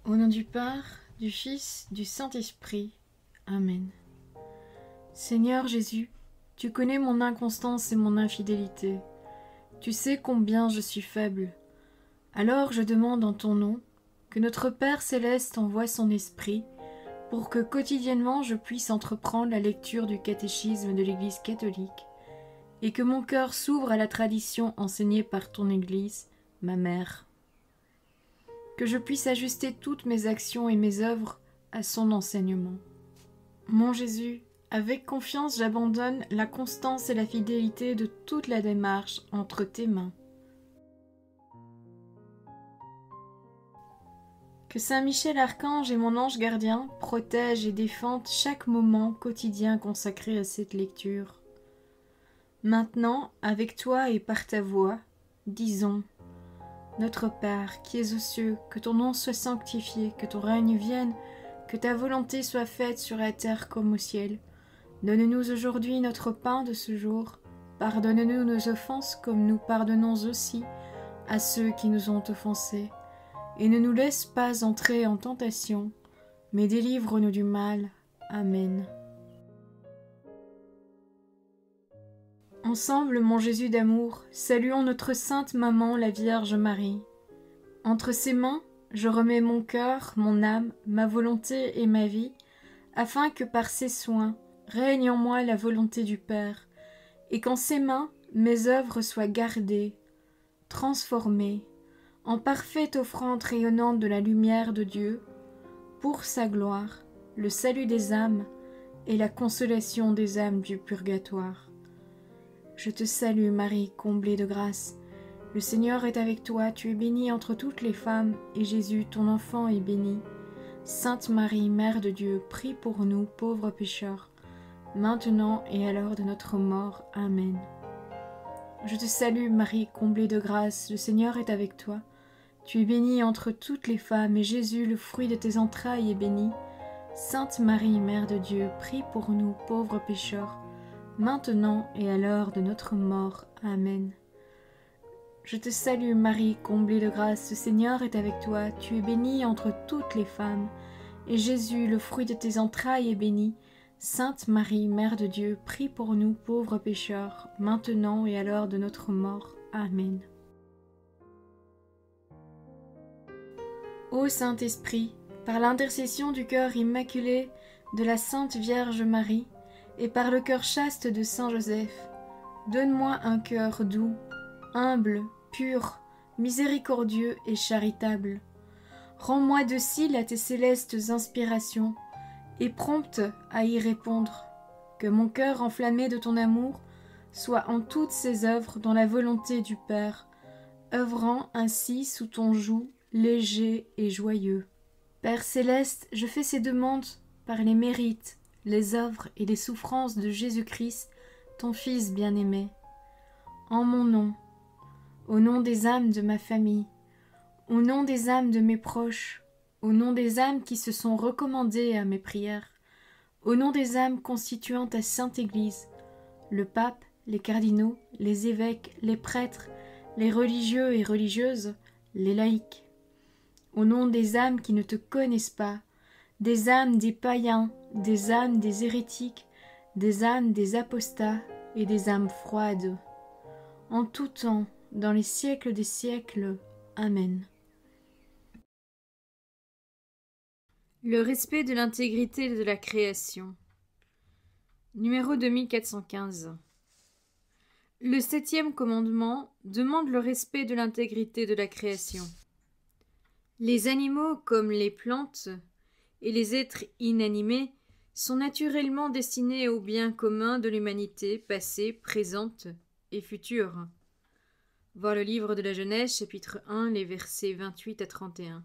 Au nom du Père, du Fils, du Saint-Esprit. Amen. Seigneur Jésus, tu connais mon inconstance et mon infidélité. Tu sais combien je suis faible. Alors je demande en ton nom que notre Père céleste envoie son Esprit pour que quotidiennement je puisse entreprendre la lecture du catéchisme de l'Église catholique et que mon cœur s'ouvre à la tradition enseignée par ton Église, ma mère. Que je puisse ajuster toutes mes actions et mes œuvres à son enseignement. Mon Jésus, avec confiance j'abandonne la constance et la fidélité de toute la démarche entre tes mains. Que Saint Michel Archange et mon ange gardien protègent et défendent chaque moment quotidien consacré à cette lecture. Maintenant, avec toi et par ta voix, disons: Notre Père, qui es aux cieux, que ton nom soit sanctifié, que ton règne vienne, que ta volonté soit faite sur la terre comme au ciel. Donne-nous aujourd'hui notre pain de ce jour. Pardonne-nous nos offenses comme nous pardonnons aussi à ceux qui nous ont offensés. Et ne nous laisse pas entrer en tentation, mais délivre-nous du mal. Amen. Ensemble, mon Jésus d'amour, saluons notre sainte maman, la Vierge Marie. Entre ses mains, je remets mon cœur, mon âme, ma volonté et ma vie, afin que par ses soins règne en moi la volonté du Père, et qu'en ses mains mes œuvres soient gardées, transformées, en parfaite offrande rayonnante de la lumière de Dieu, pour sa gloire, le salut des âmes et la consolation des âmes du purgatoire. Je te salue Marie, comblée de grâce. Le Seigneur est avec toi, tu es bénie entre toutes les femmes, et Jésus, ton enfant, est béni. Sainte Marie, Mère de Dieu, prie pour nous, pauvres pécheurs, maintenant et à l'heure de notre mort. Amen. Je te salue Marie, comblée de grâce, le Seigneur est avec toi. Tu es bénie entre toutes les femmes, et Jésus, le fruit de tes entrailles, est béni. Sainte Marie, Mère de Dieu, prie pour nous, pauvres pécheurs, maintenant et à l'heure de notre mort. Amen. Je te salue Marie, comblée de grâce, le Seigneur est avec toi, tu es bénie entre toutes les femmes, et Jésus, le fruit de tes entrailles, est béni. Sainte Marie, Mère de Dieu, prie pour nous pauvres pécheurs, maintenant et à l'heure de notre mort. Amen. Ô Saint-Esprit, par l'intercession du cœur immaculé de la Sainte Vierge Marie, et par le cœur chaste de Saint Joseph, donne-moi un cœur doux, humble, pur, miséricordieux et charitable. Rends-moi docile à tes célestes inspirations, et prompte à y répondre. Que mon cœur enflammé de ton amour soit en toutes ses œuvres dans la volonté du Père, œuvrant ainsi sous ton joug léger et joyeux. Père céleste, je fais ces demandes par les mérites, les œuvres et les souffrances de Jésus-Christ, ton Fils bien-aimé. En mon nom, au nom des âmes de ma famille, au nom des âmes de mes proches, au nom des âmes qui se sont recommandées à mes prières, au nom des âmes constituant ta Sainte Église, le pape, les cardinaux, les évêques, les prêtres, les religieux et religieuses, les laïcs, au nom des âmes qui ne te connaissent pas, des âmes des païens, des âmes des hérétiques, des âmes des apostats et des âmes froides. En tout temps, dans les siècles des siècles. Amen. Le respect de l'intégrité de la création. Numéro 2415. Le 7e commandement demande le respect de l'intégrité de la création. Les animaux, comme les plantes, et les êtres inanimés sont naturellement destinés au bien commun de l'humanité passée, présente et future. Voir le livre de la Genèse, chapitre 1, les versets 28 à 31.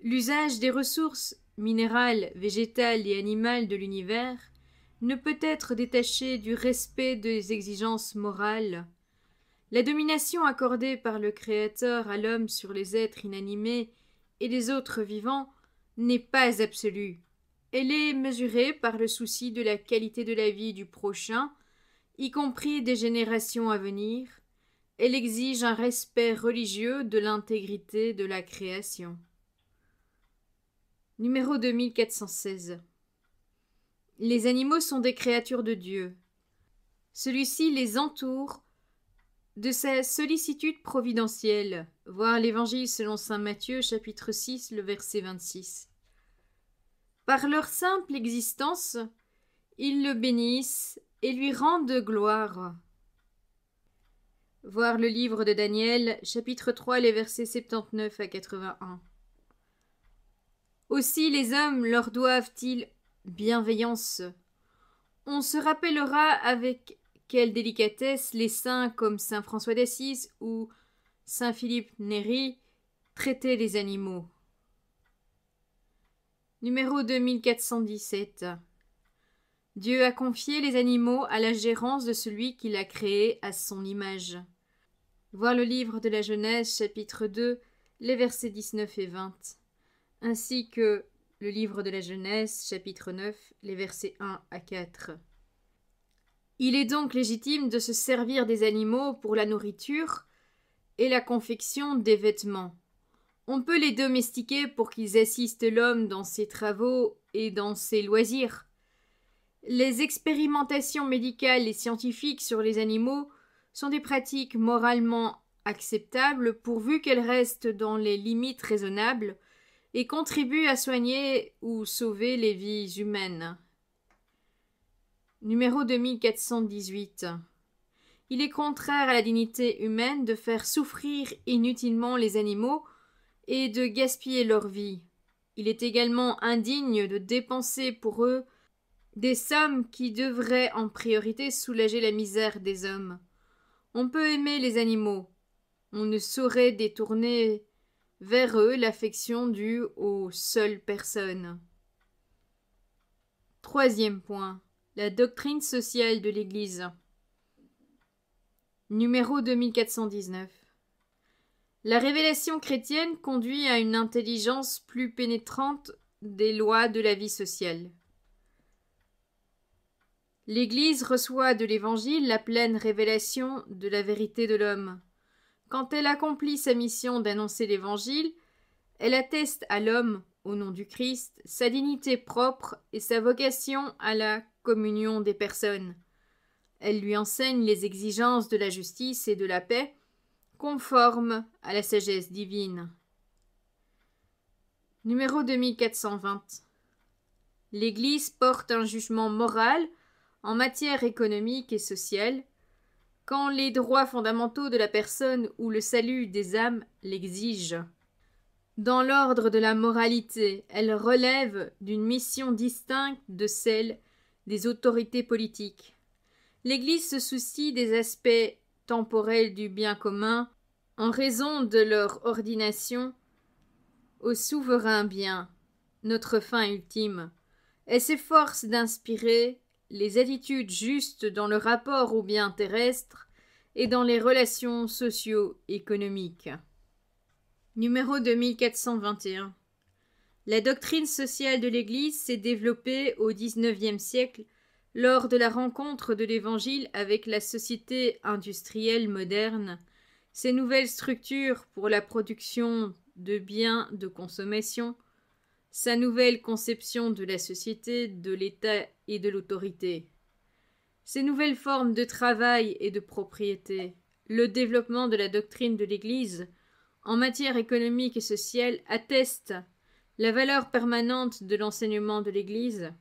L'usage des ressources minérales, végétales et animales de l'univers ne peut être détaché du respect des exigences morales. La domination accordée par le Créateur à l'homme sur les êtres inanimés et les autres vivants n'est pas absolue. Elle est mesurée par le souci de la qualité de la vie du prochain, y compris des générations à venir. Elle exige un respect religieux de l'intégrité de la création. Numéro 2416. Les animaux sont des créatures de Dieu. Celui-ci les entoure de sa sollicitude providentielle. Voir l'Évangile selon saint Matthieu, chapitre 6, le verset 26. Par leur simple existence, ils le bénissent et lui rendent gloire. Voir le livre de Daniel, chapitre 3, les versets 79 à 81. Aussi les hommes leur doivent-ils bienveillance. On se rappellera avec quelle délicatesse les saints comme saint François d'Assise ou saint Philippe Néri traitaient les animaux. Numéro 2417. Dieu a confié les animaux à la gérance de celui qui l'a créé à son image. Voir le livre de la Genèse, chapitre 2, les versets 19 et 20, ainsi que le livre de la Genèse, chapitre 9, les versets 1 à 4. Il est donc légitime de se servir des animaux pour la nourriture et la confection des vêtements. On peut les domestiquer pour qu'ils assistent l'homme dans ses travaux et dans ses loisirs. Les expérimentations médicales et scientifiques sur les animaux sont des pratiques moralement acceptables pourvu qu'elles restent dans les limites raisonnables et contribuent à soigner ou sauver les vies humaines. Numéro 2418. Il est contraire à la dignité humaine de faire souffrir inutilement les animaux et de gaspiller leur vie. Il est également indigne de dépenser pour eux des sommes qui devraient en priorité soulager la misère des hommes. On peut aimer les animaux. On ne saurait détourner vers eux l'affection due aux seules personnes. Troisième point. La doctrine sociale de l'Église. Numéro 2419. La révélation chrétienne conduit à une intelligence plus pénétrante des lois de la vie sociale. L'Église reçoit de l'Évangile la pleine révélation de la vérité de l'homme. Quand elle accomplit sa mission d'annoncer l'Évangile, elle atteste à l'homme, au nom du Christ, sa dignité propre et sa vocation à la communion des personnes. Elle lui enseigne les exigences de la justice et de la paix, conformes à la sagesse divine. Numéro 2420. L'Église porte un jugement moral en matière économique et sociale, quand les droits fondamentaux de la personne ou le salut des âmes l'exigent. Dans l'ordre de la moralité, elle relève d'une mission distincte de celle des autorités politiques. L'Église se soucie des aspects temporels du bien commun en raison de leur ordination au souverain bien, notre fin ultime. Elle s'efforce d'inspirer les attitudes justes dans le rapport au bien terrestre et dans les relations socio-économiques. Numéro 2421. La doctrine sociale de l'Église s'est développée au XIXe siècle lors de la rencontre de l'Évangile avec la société industrielle moderne. Ces nouvelles structures pour la production de biens de consommation, sa nouvelle conception de la société, de l'État et de l'autorité, ces nouvelles formes de travail et de propriété, le développement de la doctrine de l'Église en matière économique et sociale attestent la valeur permanente de l'enseignement de l'Église,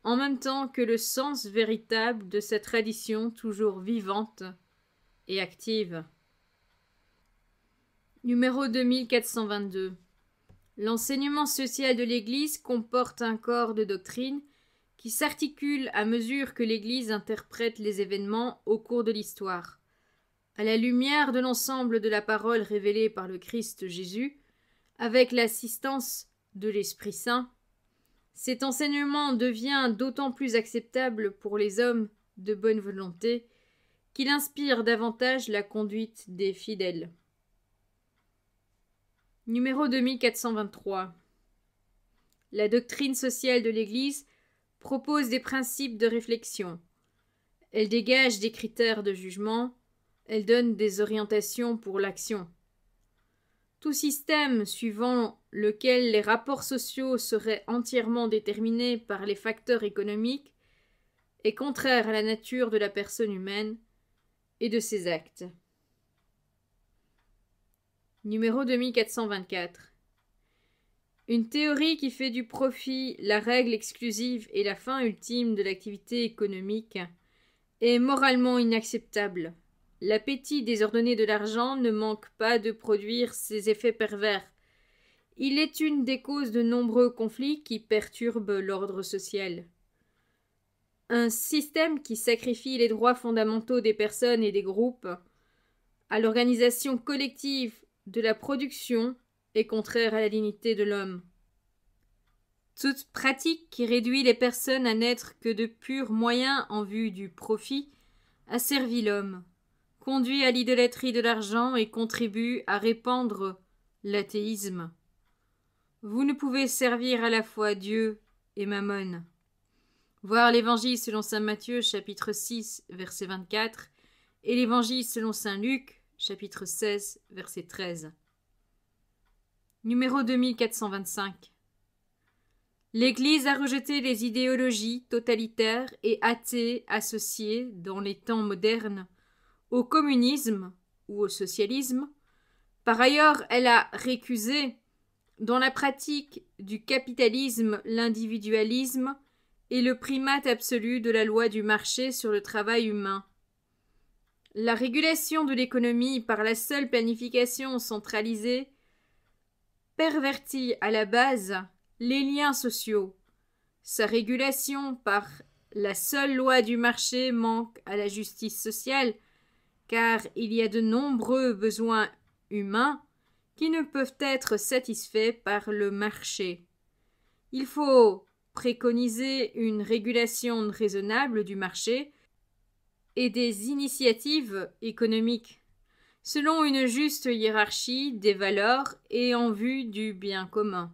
en même temps que le sens véritable de sa tradition toujours vivante et active. Numéro 2422. L'enseignement social de l'Église comporte un corps de doctrine qui s'articule à mesure que l'Église interprète les événements au cours de l'histoire. À la lumière de l'ensemble de la parole révélée par le Christ Jésus, avec l'assistance de l'Esprit Saint, cet enseignement devient d'autant plus acceptable pour les hommes de bonne volonté qu'il inspire davantage la conduite des fidèles. Numéro 2423. La doctrine sociale de l'Église propose des principes de réflexion. Elle dégage des critères de jugement. Elle donne des orientations pour l'action. Tout système suivant lequel les rapports sociaux seraient entièrement déterminés par les facteurs économiques, est contraire à la nature de la personne humaine et de ses actes. Numéro 2424. Une théorie qui fait du profit la règle exclusive et la fin ultime de l'activité économique est moralement inacceptable. L'appétit désordonné de l'argent ne manque pas de produire ses effets pervers. Il est une des causes de nombreux conflits qui perturbent l'ordre social. Un système qui sacrifie les droits fondamentaux des personnes et des groupes à l'organisation collective de la production est contraire à la dignité de l'homme. Toute pratique qui réduit les personnes à n'être que de purs moyens en vue du profit a servi l'homme, conduit à l'idolâtrie de l'argent et contribue à répandre l'athéisme. Vous ne pouvez servir à la fois Dieu et Mammon. Voir l'Évangile selon saint Matthieu, chapitre 6, verset 24, et l'Évangile selon saint Luc, chapitre 16, verset 13. Numéro 2425. L'Église a rejeté les idéologies totalitaires et athées associées, dans les temps modernes, au communisme ou au socialisme. Par ailleurs, elle a récusé, dans la pratique du capitalisme, l'individualisme et le primat absolu de la loi du marché sur le travail humain. La régulation de l'économie par la seule planification centralisée pervertit à la base les liens sociaux. Sa régulation par la seule loi du marché manque à la justice sociale, car il y a de nombreux besoins humains qui ne peuvent être satisfaits par le marché. Il faut préconiser une régulation raisonnable du marché et des initiatives économiques, selon une juste hiérarchie des valeurs et en vue du bien commun.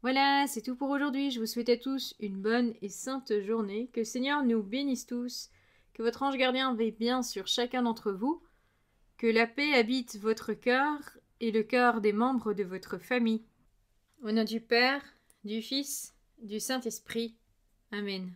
Voilà, c'est tout pour aujourd'hui. Je vous souhaite à tous une bonne et sainte journée. Que le Seigneur nous bénisse tous, que votre ange gardien veille bien sur chacun d'entre vous, que la paix habite votre cœur et le cœur des membres de votre famille. Au nom du Père, du Fils, du Saint-Esprit. Amen.